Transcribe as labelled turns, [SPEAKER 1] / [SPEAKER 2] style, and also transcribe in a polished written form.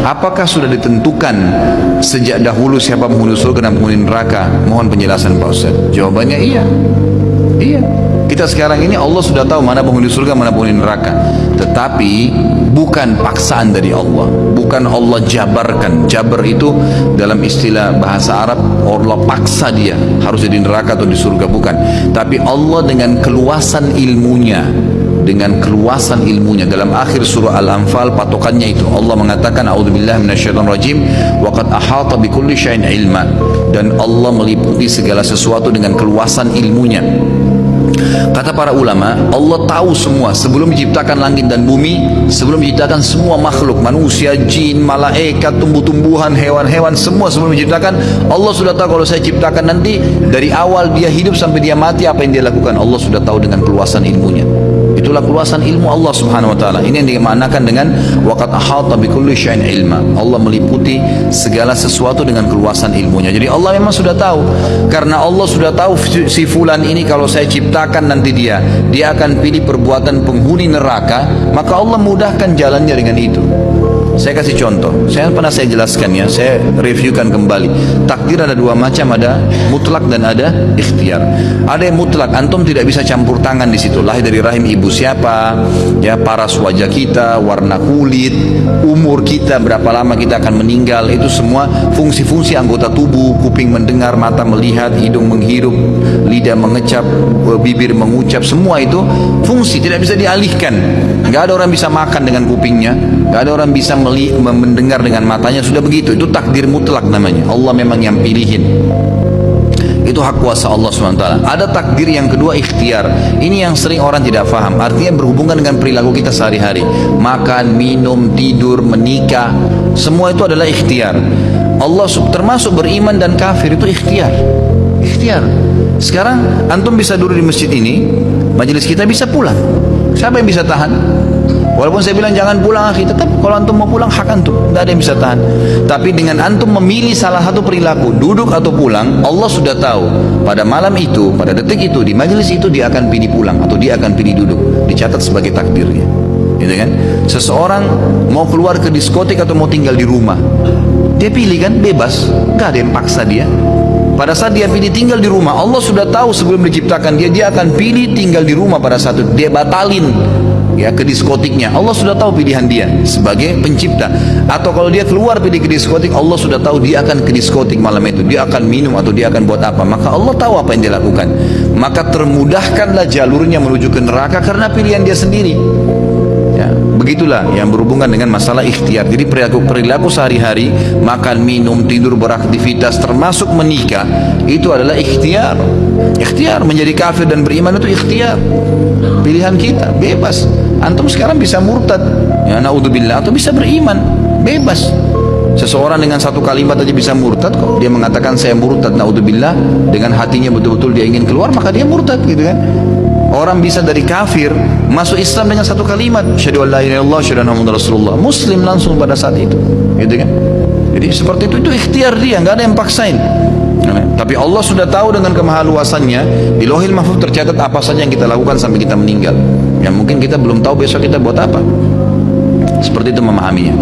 [SPEAKER 1] Apakah sudah ditentukan sejak dahulu siapa penghuni surga dan penghuni neraka? Mohon penjelasan Pak Ustaz. Jawabannya iya. Iya. Kita sekarang ini Allah sudah tahu mana penghuni surga, mana penghuni neraka. Tetapi bukan paksaan dari Allah. Bukan Allah jabarkan. Jabar itu dalam istilah bahasa Arab, Allah paksa dia harus jadi neraka atau di surga, bukan. Tapi Allah dengan keluasan ilmunya, dalam akhir surah Al-Anfal patokannya itu Allah mengatakan a'udzubillahi minasyaitonirrajim wa qad ahata bikulli syai'in ilma, dan Allah meliputi segala sesuatu dengan keluasan ilmunya. Kata para ulama, Allah tahu semua sebelum menciptakan langit dan bumi, sebelum menciptakan semua makhluk, manusia, jin, malaikat, tumbuh-tumbuhan, hewan-hewan, semua sebelum menciptakan, Allah sudah tahu kalau saya ciptakan nanti dari awal dia hidup sampai dia mati apa yang dia lakukan. Allah sudah tahu dengan keluasan ilmunya. Itulah keluasan ilmu Allah Subhanahu wa taala. Ini yang dimaknakan dengan waqad ahata bikulli syai'in ilma. Allah meliputi segala sesuatu dengan keluasan ilmunya. Jadi Allah memang sudah tahu. Karena Allah sudah tahu si fulan ini kalau saya ciptakan nanti dia akan pilih perbuatan penghuni neraka, maka Allah mudahkan jalannya dengan itu. Saya kasih contoh, saya jelaskan ya, saya reviewkan kembali. Takdir ada dua macam, ada mutlak dan ada ikhtiar. Ada yang mutlak, antum tidak bisa campur tangan di situ. Lahir dari rahim ibu siapa, ya, paras wajah kita, warna kulit, umur kita, berapa lama kita akan meninggal, itu semua fungsi-fungsi anggota tubuh, kuping mendengar, mata melihat, hidung menghirup, lidah mengecap, bibir mengucap, semua itu fungsi tidak bisa dialihkan. Nggak ada orang bisa makan dengan kupingnya, nggak ada orang bisa mendengar dengan matanya, sudah begitu. Itu takdir mutlak namanya. Allah memang yang pilihin. Itu hak kuasa Allah SWT. Ada takdir yang kedua, ikhtiar. Ini yang sering orang tidak faham. Artinya berhubungan dengan perilaku kita sehari-hari. Makan, minum, tidur, menikah, semua itu adalah ikhtiar. Allah termasuk beriman dan kafir itu ikhtiar. Ikhtiar. Sekarang antum bisa duduk di masjid ini, majelis kita bisa pulang. Siapa yang bisa tahan? Walaupun saya bilang jangan pulang akhi, tetap kalau antum mau pulang hak antum, tidak ada yang bisa tahan. Tapi dengan antum memilih salah satu perilaku, duduk atau pulang, Allah sudah tahu pada malam itu, pada detik itu, di majelis itu dia akan pilih pulang atau dia akan pilih duduk, dicatat sebagai takdirnya. Gitu kan? Seseorang mau keluar ke diskotik atau mau tinggal di rumah, dia pilih kan, bebas, nggak ada yang paksa dia. Pada saat dia pilih tinggal di rumah, Allah sudah tahu sebelum diciptakan dia akan pilih tinggal di rumah. Pada saat itu dia batalin ya ke diskotiknya, Allah sudah tahu pilihan dia sebagai pencipta. Atau kalau dia keluar pilih ke diskotik, Allah sudah tahu dia akan ke diskotik malam itu, dia akan minum atau dia akan buat apa, maka Allah tahu apa yang dia lakukan. Maka termudahkanlah jalurnya menuju ke neraka karena pilihan dia sendiri. Ya, begitulah yang berhubungan dengan masalah ikhtiar. Jadi perilaku sehari-hari, makan, minum, tidur, beraktivitas, termasuk menikah, itu adalah ikhtiar. Ikhtiar menjadi kafir dan beriman itu ikhtiar. Pilihan kita, bebas. Antum sekarang bisa murtad, ya naudzubillah, atau bisa beriman, bebas. Seseorang dengan satu kalimat aja bisa murtad kok. Dia mengatakan saya murtad, naudzubillah, dengan hatinya betul-betul dia ingin keluar, maka dia murtad, gitu kan. Orang bisa dari kafir masuk Islam dengan satu kalimat, syahadu an la ilaha illallah, syahadu anna muhammadar rasulullah, muslim langsung pada saat itu, gitu kan. Jadi seperti itu ikhtiar dia, nggak ada yang paksain. Tapi Allah sudah tahu dengan kemahaluasannya, di Lauhil Mahfuz tercatat apa saja yang kita lakukan sampai kita meninggal. Yang mungkin kita belum tahu besok kita buat apa. Seperti itu memahaminya.